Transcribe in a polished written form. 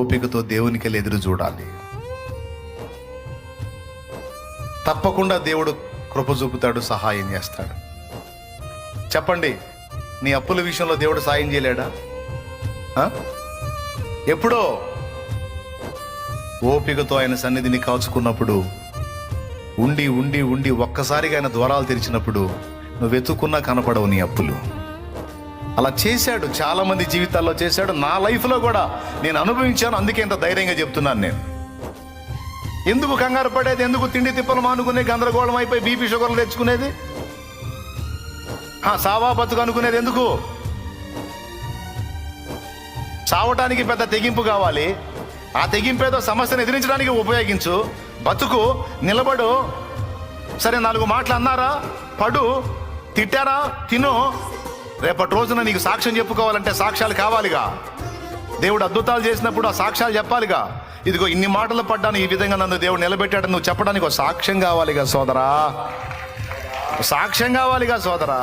ఓపికతో దేవునికి ఎదురు చూడాలి. తప్పకుండా దేవుడు కృప చూపుతాడు, సహాయం చేస్తాడు. చెప్పండి, నీ అప్పుల విషయంలో దేవుడు సాయం చేయలేడా? ఎప్పుడో ఓపికతో ఆయన సన్నిధిని కాచుకున్నప్పుడు, ఉండి ఉండి ఉండి ఒక్కసారిగా ఆయన ద్వారాలు తెరిచినప్పుడు నువ్వు వెతుక్కున్నా కనపడవు నీ అప్పులు. అలా చేశాడు, చాలా మంది జీవితాల్లో చేశాడు. నా లైఫ్లో కూడా నేను అనుభవించాను. అందుకే ఇంత ధైర్యంగా చెప్తున్నాను. నేను ఎందుకు కంగారు పడేది? ఎందుకు తిండి తిప్పలు మానుకునే గందరగోళం అయిపోయి బీపీ షుగర్లు తెచ్చుకునేది? సావా బతుకు అనుకునేది ఎందుకు? చావటానికి పెద్ద తెగింపు కావాలి. ఆ తెగింపు ఏదో సమస్యను ఎదిరించడానికి ఉపయోగించు. బతుకు, నిలబడు. సరే, 4 మాటలు అన్నారా, పడు, తిట్టారా, తిను. రేపటి రోజున నీకు సాక్ష్యం చెప్పుకోవాలంటే సాక్ష్యాలు కావాలిగా. దేవుడు అద్భుతాలు చేసినప్పుడు ఆ సాక్ష్యాలు చెప్పాలిగా. ఇదిగో ఇన్ని మాటలు పడ్డాను, ఈ విధంగా నన్ను దేవుడు నిలబెట్టాడు నువ్వు చెప్పడానికి ఒక సాక్ష్యం కావాలిగా సోదరా, సాక్ష్యం కావాలిగా సోదరా.